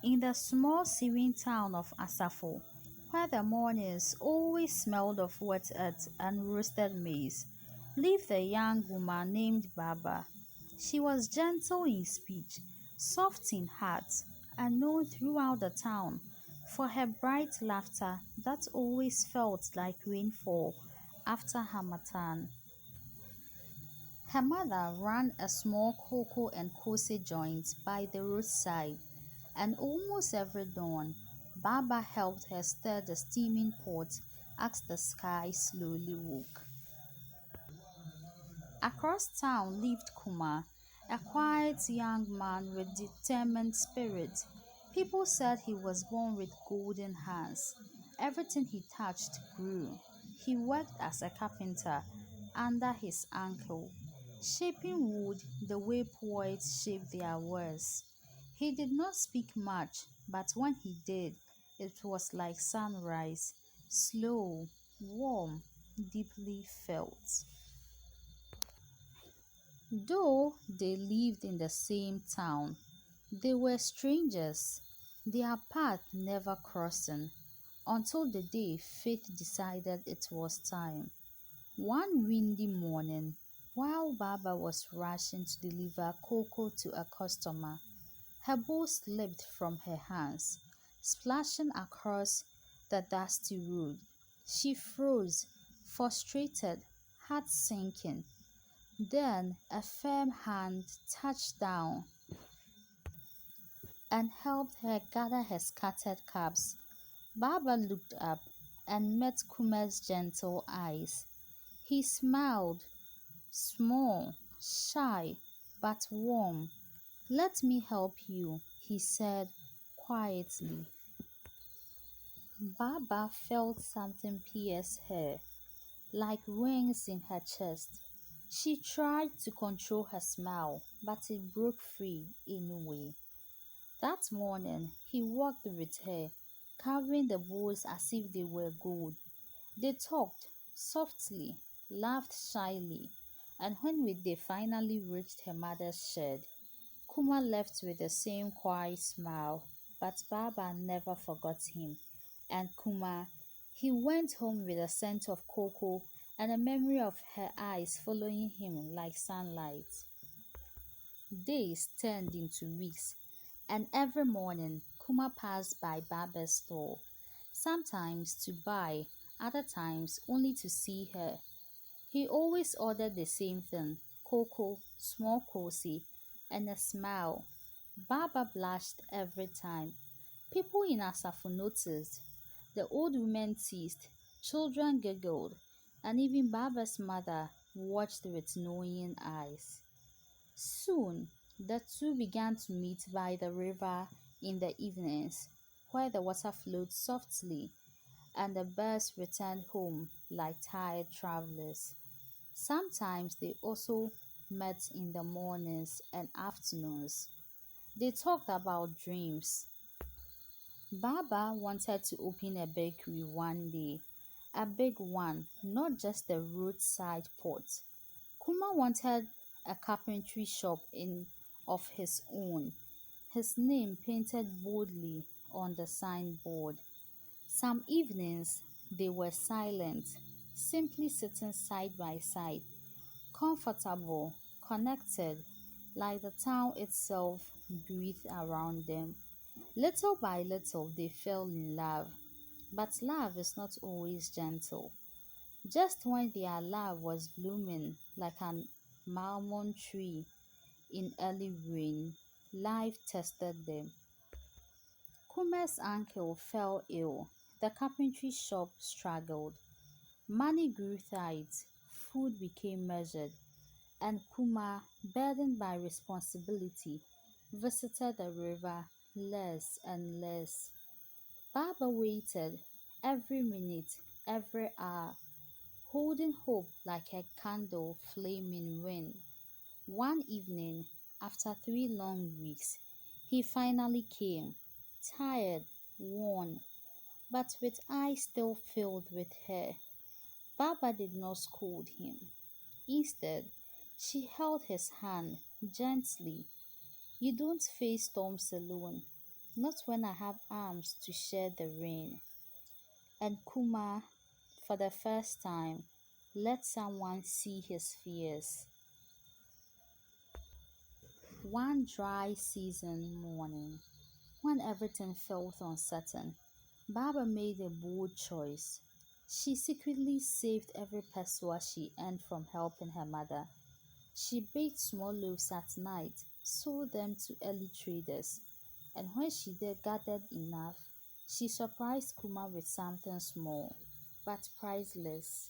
In the small serene town of Asafo, where the mornings always smelled of wet earth and roasted maize, lived a young woman named Baba. She was gentle in speech, soft in heart, and known throughout the town for her bright laughter that always felt like rainfall after Hamatan. Her mother ran a small cocoa and cozy joint by the roadside, and almost every dawn, Baba helped her stir the steaming pot as the sky slowly woke. Across town lived Kuma, a quiet young man with determined spirit. People said he was born with golden hands. Everything he touched grew. He worked as a carpenter under his uncle, shaping wood the way poets shape their words. He did not speak much, but when he did, it was like sunrise, slow, warm, deeply felt. Though they lived in the same town, they were strangers, their path never crossing, until the day fate decided it was time. One windy morning, while Baba was rushing to deliver cocoa to a customer, her bowl slipped from her hands, splashing across the dusty road. She froze, frustrated, heart sinking. Then a firm hand touched down and helped her gather her scattered cups. Baba looked up and met Kuma's gentle eyes. He smiled, small, shy, but warm. "Let me help you," he said quietly. Baba felt something pierce her, like wings in her chest. She tried to control her smile, but it broke free anyway. That morning, he walked with her, carrying the bowls as if they were gold. They talked softly, laughed shyly, and when they finally reached her mother's shed, Kuma left with the same quiet smile, but Baba never forgot him. And Kuma, he went home with a scent of cocoa and a memory of her eyes following him like sunlight. Days turned into weeks, and every morning Kuma passed by Baba's store, sometimes to buy, other times only to see her. He always ordered the same thing: cocoa, small cozy, and a smile. Baba blushed every time. People in Asafo noticed. The old women teased, children giggled, and even Baba's mother watched with knowing eyes. Soon, the two began to meet by the river in the evenings, where the water flowed softly and the birds returned home like tired travelers. Sometimes they also met in the mornings and afternoons. They talked about dreams. Baba wanted to open a bakery one day, a big one, not just a roadside pot. Kuma wanted a carpentry shop in of his own, his name painted boldly on the signboard. Some evenings they were silent, simply sitting side by side, comfortable, connected, like the town itself breathed around them. Little by little they fell in love, but love is not always gentle. Just when their love was blooming like an almond tree in early rain, life tested them. Kuma's uncle fell ill. The carpentry shop struggled. Money grew tight. Food became measured. And Kuma, burdened by responsibility, visited the river less and less. Baba waited every minute, every hour, holding hope like a candle flaming wind. One evening, after 3 long weeks, he finally came, tired, worn, but with eyes still filled with hair. Baba did not scold him. Instead, she held his hand gently. "You don't face storms alone. not when I have arms to share the rain. And Kuma, for the first time, let someone see his fears. One dry season morning, when everything felt uncertain, Baba made a bold choice. She secretly saved every pesewa she earned from helping her mother. She baked small loaves at night, sold them to early traders, and when she had gathered enough, she surprised Kuma with something small but priceless,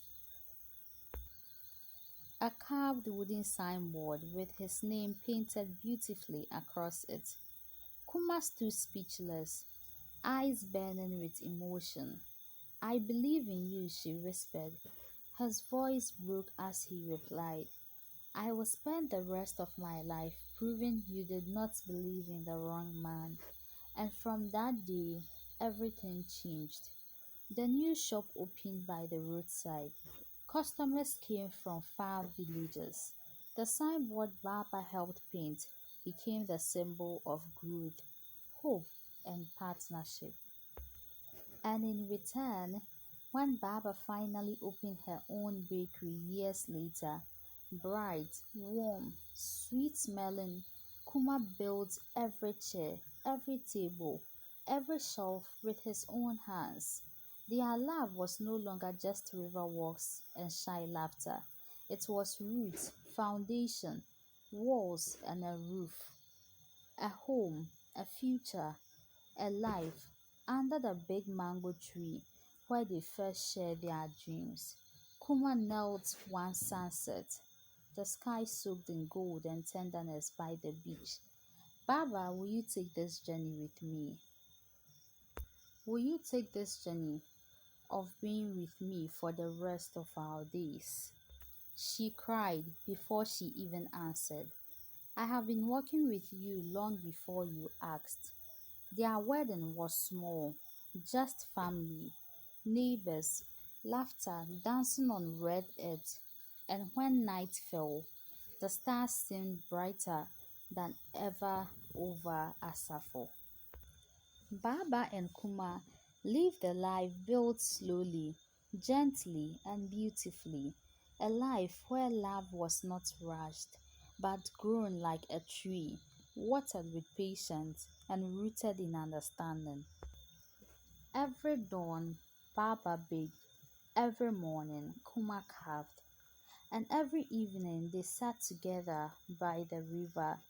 a carved wooden signboard with his name painted beautifully across it. Kuma stood speechless, eyes burning with emotion. "I believe in you," she whispered. His voice broke as he replied, "I will spend the rest of my life proving you did not believe in the wrong man." And from that day, everything changed. The new shop opened by the roadside. Customers came from far villages. The signboard Baba helped paint became the symbol of growth, hope, and partnership. And in return, when Baba finally opened her own bakery years later, bright, warm, sweet smelling, Kuma built every chair, every table, every shelf with his own hands. Their love was no longer just river walks and shy laughter. It was roots, foundation, walls, and a roof, a home, a future, a life under the big mango tree where they first shared their dreams. Kuma knelt one sunset, the sky soaked in gold and tenderness by the beach. "Baba, will you take this journey with me? Will you take this journey of being with me for the rest of our days?" She cried before she even answered. "I have been walking with you long before you asked." Their wedding was small, just family, neighbors, laughter, dancing on red earth, and when night fell, the stars seemed brighter than ever over Asafo. Baba and Kuma lived a life built slowly, gently, and beautifully, a life where love was not rushed, but grown like a tree, watered with patience, and rooted in understanding. Every dawn, Baba baked, every morning, Kuma carved, and every evening they sat together by the river,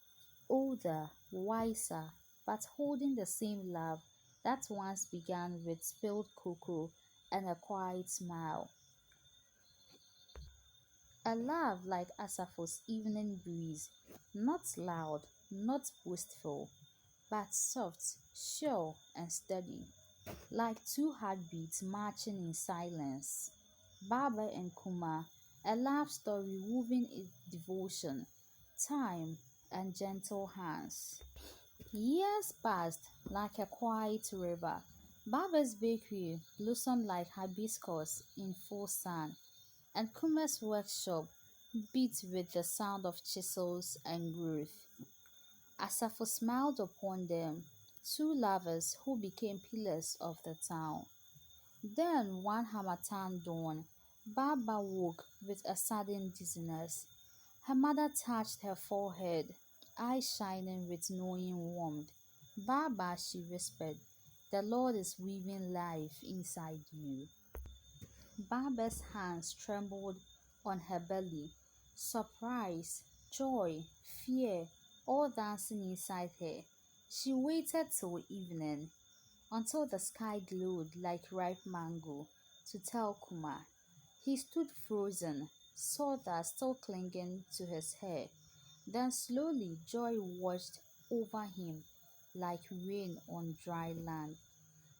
older, wiser, but holding the same love that once began with spilled cocoa and a quiet smile. A love like Asafo's evening breeze, not loud, not boastful, but soft, sure, and steady, like two heartbeats marching in silence. Baba and Kuma, a love story woven in devotion, time, and gentle hands. Years passed like a quiet river. Baba's bakery blossomed like hibiscus in full sun, and Kuma's workshop beat with the sound of chisels and growth. Asafo smiled upon them, two lovers who became pillars of the town. Then one Hamatan dawn, Baba woke with a sudden dizziness. Her mother touched her forehead, eyes shining with knowing warmth. "Baba," she whispered, "the Lord is weaving life inside you." Baba's hands trembled on her belly, surprise, joy, fear, all dancing inside her. She waited till evening, until the sky glowed like ripe mango, to tell Kuma. He stood frozen, sawdust still clinging to his hair. Then slowly joy washed over him like rain on dry land.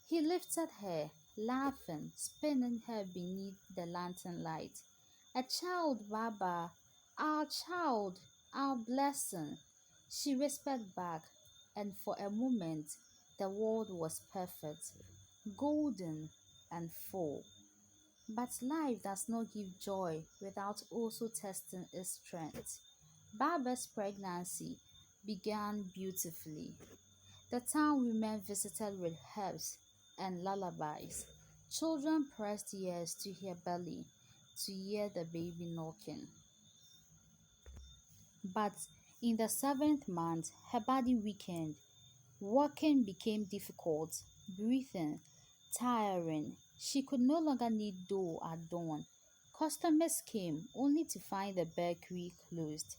He lifted her, laughing, spinning her beneath the lantern light. "A child, Baba, our child, our blessing," she whispered back, and for a moment the world was perfect, golden, and full. But life does not give joy without also testing its strength. Baba's pregnancy began beautifully. The town women visited with herbs and lullabies. Children pressed ears to her belly, to hear the baby knocking. But in the seventh month, her body weakened. Walking became difficult, breathing tiring. She could no longer knead dough at dawn. Customers came only to find the bakery closed.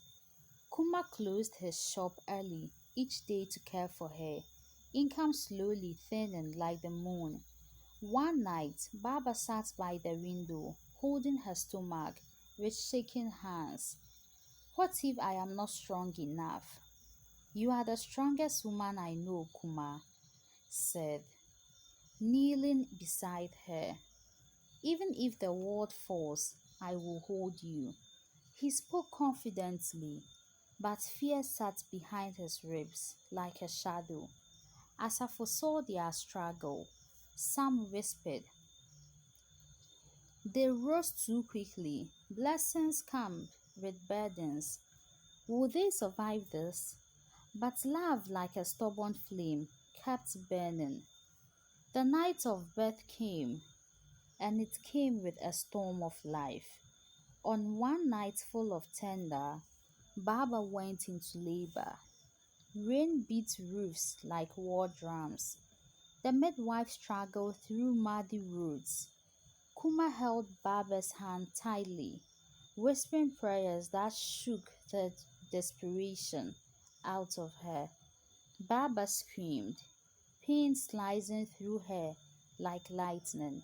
Kuma closed his shop early each day to care for her. Income slowly thinning like the moon. One night, Baba sat by the window, holding her stomach with shaking hands. What if I am not strong enough? You are the strongest woman I know, Kuma said, kneeling beside her. Even if the world falls, I will hold you. He spoke confidently, but fear sat behind his ribs like a shadow. As I foresaw their struggle, some whispered, they rose too quickly. Blessings come with burdens. Will they survive this? But love, like a stubborn flame, kept burning. The night of birth came, and it came with a storm of life. On one night full of tender, Baba went into labor. Rain beat roofs like war drums. The midwife struggled through muddy roads. Kuma held Baba's hand tightly, whispering prayers that shook the desperation out of her. Baba screamed, pain slicing through her like lightning.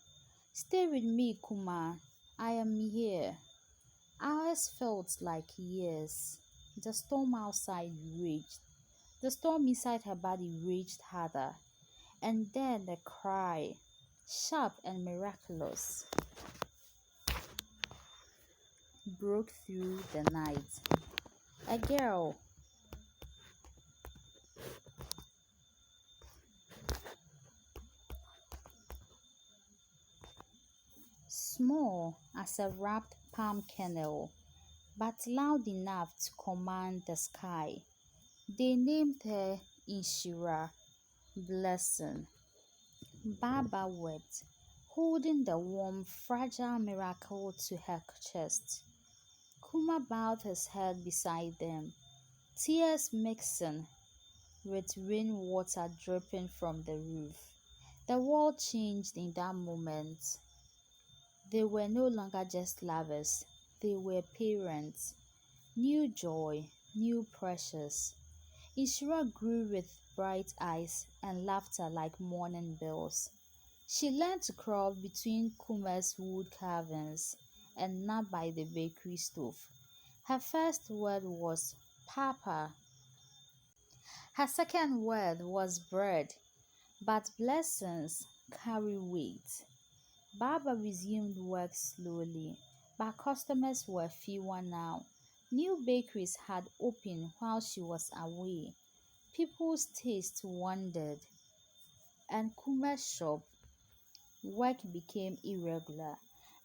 Stay with me, Kuma. I am here. Hours felt like years. The storm outside raged. The storm inside her body raged harder. And then the cry, sharp and miraculous, broke through the night. A girl, small as a wrapped palm kernel, but loud enough to command the sky. They named her Inshira, blessing. Baba wept, holding the warm, fragile miracle to her chest. Kuma bowed his head beside them, tears mixing with rainwater dripping from the roof. The world changed in that moment. They were no longer just lovers, they were parents. New joy, new precious. Ishira grew with bright eyes and laughter like morning bells. She learned to crawl between Kuma's wood carvings and nap by the bakery stove. Her first word was Papa. Her second word was bread. But blessings carry weight. Baba resumed work slowly, but customers were fewer now. New bakeries had opened while she was away. People's tastes wandered, and Kuma's shop work became irregular.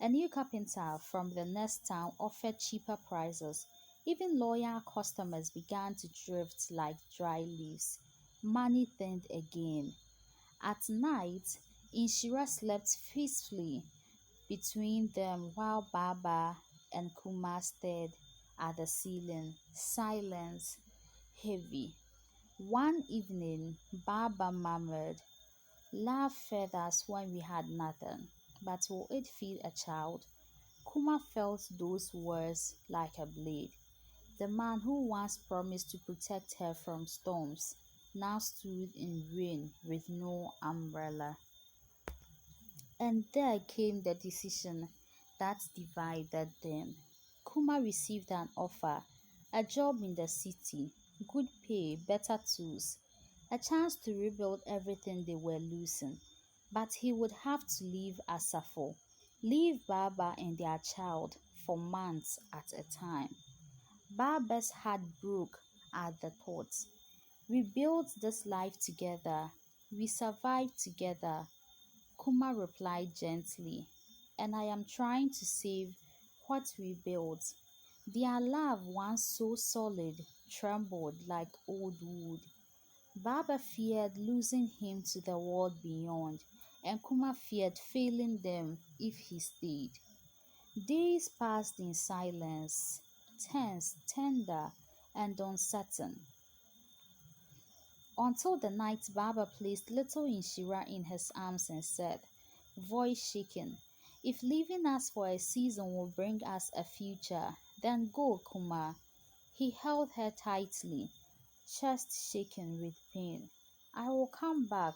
A new carpenter from the next town offered cheaper prices. Even loyal customers began to drift like dry leaves. Money thinned again. At night, Inshira slept peacefully between them while Baba and Kuma stared at the ceiling, silent, heavy. One evening, Baba murmured, love fed us when we had nothing, but will it feed a child? Kuma felt those words like a blade. The man who once promised to protect her from storms now stood in rain with no umbrella. And there came the decision that divided them. Kuma received an offer, a job in the city, good pay, better tools, a chance to rebuild everything they were losing. But he would have to leave Asafo, leave Baba and their child for months at a time. Baba's heart broke at the thought. We built this life together. We survived together. Kuma replied gently, and I am trying to save what we built. Their love, once so solid, trembled like old wood. Baba feared losing him to the world beyond, and Kuma feared failing them if he stayed. Days passed in silence, tense, tender, and uncertain, until the night Baba placed little Inshira in his arms and said, voice shaking, if leaving us for a season will bring us a future, then go, Kuma. He held her tightly, chest shaking with pain. I will come back,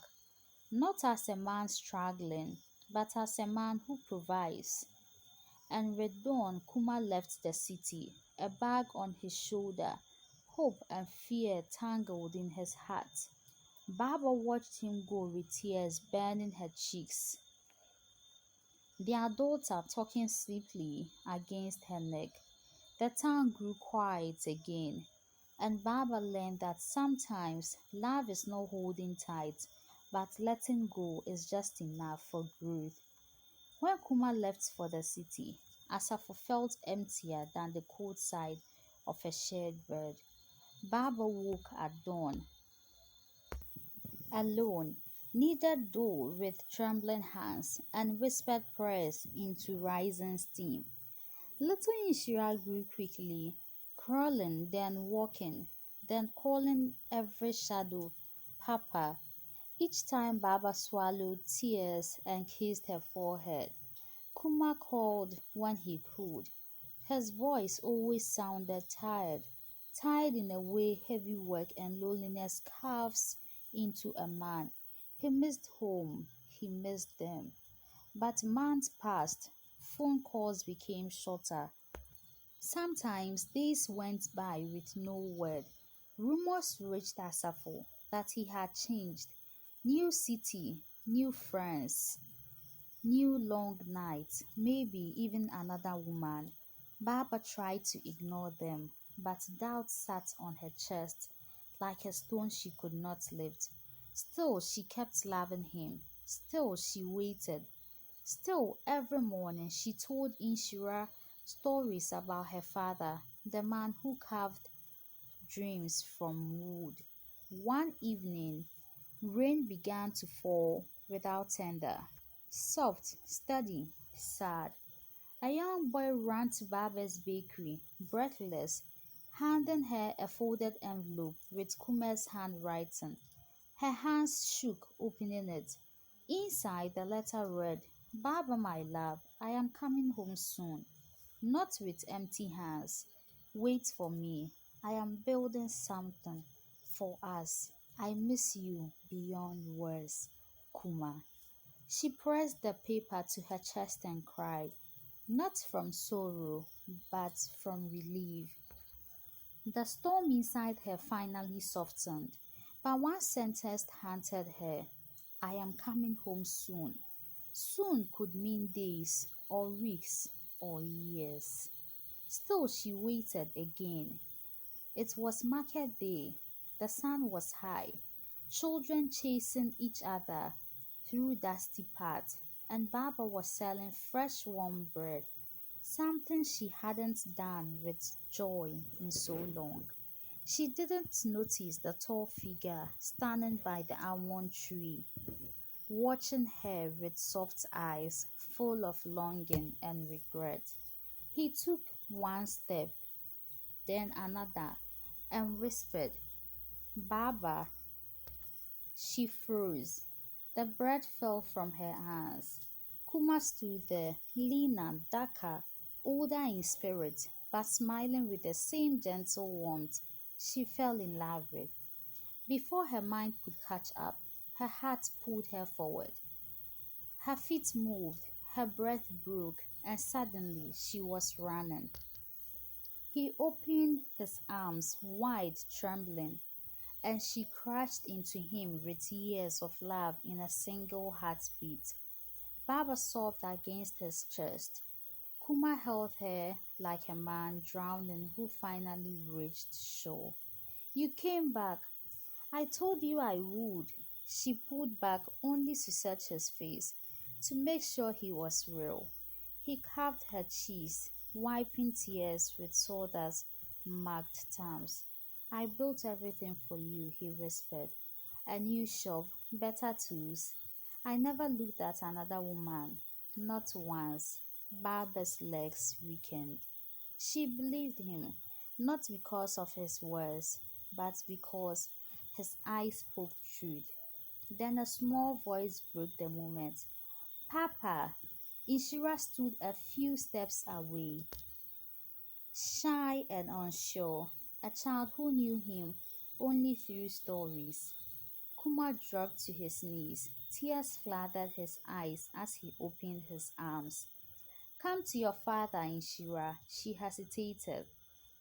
not as a man struggling, but as a man who provides. And with dawn, Kuma left the city, a bag on his shoulder, hope and fear tangled in his heart. Baba watched him go with tears burning her cheeks, their daughter talking sleepily against her neck. The town grew quiet again, and Baba learned that sometimes love is not holding tight, but letting go is just enough for growth. When Kuma left for the city, Asafo felt emptier than the cold side of a shared bed. Baba woke at dawn, alone, kneaded dough with trembling hands, and whispered prayers into rising steam. Little Inshira grew quickly, crawling, then walking, then calling every shadow, Papa. Each time Baba swallowed tears and kissed her forehead. Kuma called when he could. His voice always sounded tired, tired in a way heavy work and loneliness carves into a man. He missed home, he missed them. But months passed, phone calls became shorter. Sometimes days went by with no word. Rumors reached Asafo that he had changed. New city, new friends, new long nights, maybe even another woman. Baba tried to ignore them, but doubt sat on her chest like a stone she could not lift. Still, she kept loving him. Still, she waited. Still, every morning she told Inshira stories about her father, the man who carved dreams from wood. One evening, rain began to fall without tender. Soft, steady, sad. A young boy ran to Baba's bakery, breathless, handing her a folded envelope with Kuma's handwriting. Her hands shook, opening it. Inside, the letter read, Baba, my love, I am coming home soon. Not with empty hands. Wait for me. I am building something for us. I miss you beyond words, Kuma. She pressed the paper to her chest and cried, not from sorrow, but from relief. The storm inside her finally softened, but one sentence haunted her. I am coming home soon. Soon could mean days, or weeks, or years. Still, she waited again. It was market day. The sun was high. Children chasing each other through dusty paths, and Baba was selling fresh warm bread, something she hadn't done with joy in so long. She didn't notice the tall figure standing by the almond tree, watching her with soft eyes full of longing and regret. He took one step, then another, and whispered, Baba. She froze. The bread fell from her hands. Kuma stood there, leaner, darker, older in spirit, but smiling with the same gentle warmth she fell in love with. Before her mind could catch up, her heart pulled her forward. Her feet moved, her breath broke, and suddenly she was running. He opened his arms wide, trembling, and she crashed into him with years of love in a single heartbeat. Baba sobbed against his chest. Kuma held her like a man drowning who finally reached shore. You came back. I told you I would. She pulled back only to search his face, to make sure he was real. He carved her cheeks, wiping tears with sawdust marked thumbs. I built everything for you, he whispered. A new shop, better tools. I never looked at another woman, not once. Barbara's legs weakened. She believed him, not because of his words, but because his eyes spoke truth. Then a small voice broke the moment. Papa! Ishira stood a few steps away, shy and unsure, a child who knew him only through stories. Kumar dropped to his knees. Tears flooded his eyes as he opened his arms. Come to your father, Inshira. She hesitated,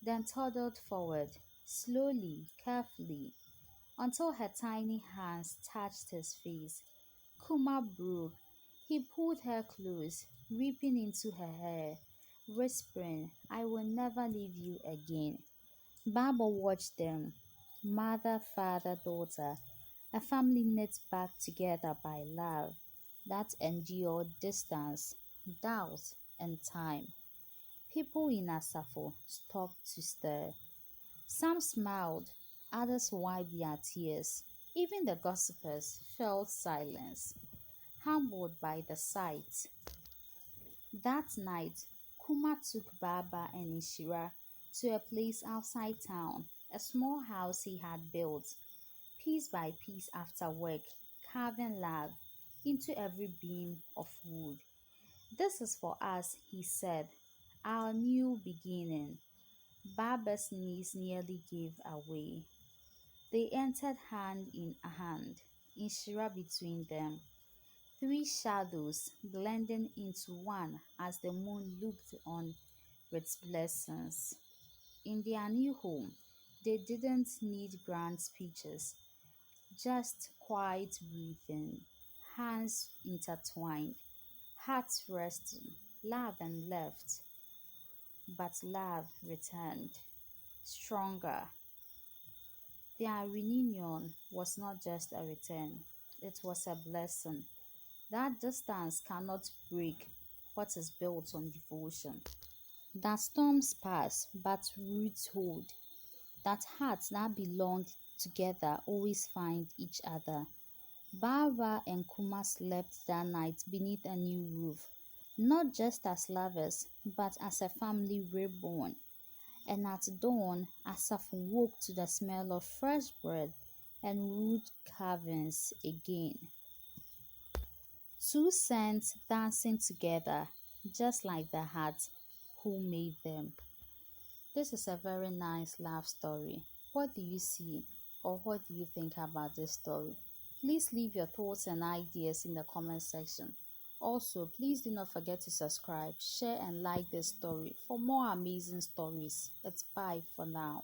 then toddled forward, slowly, carefully, until her tiny hands touched his face. Kumar broke. He pulled her close, weeping into her hair, whispering, I will never leave you again. Baba watched them, mother, father, daughter, a family knit back together by love that endured distance, doubt, and time. People in Asafo stopped to stare. Some smiled, others wiped their tears. Even the gossipers felt silence, humbled by the sight. That night, Kuma took Baba and Ishira to a place outside town, a small house he had built, piece by piece after work, carving love into every beam of wood. This is for us, he said, our new beginning. Baba's knees nearly gave away. They entered hand in hand, Ishira between them. Three shadows blending into one as the moon looked on with blessings. In their new home, they didn't need grand speeches, just quiet breathing, hands intertwined, hearts resting, love and left. But love returned, stronger. Their reunion was not just a return, it was a blessing. That distance cannot break what is built on devotion. That storms pass, but roots hold. That hearts that belong together always find each other. Baba and Kuma slept that night beneath a new roof, not just as lovers, but as a family reborn. And at dawn, Asaf woke to the smell of fresh bread and wood carvings again. Two scents dancing together, just like the heart who made them. This is a very nice love story. What do you see or what do you think about this story? Please leave your thoughts and ideas in the comment section. Also, please do not forget to subscribe, share, and like this story for more amazing stories. It's bye for now.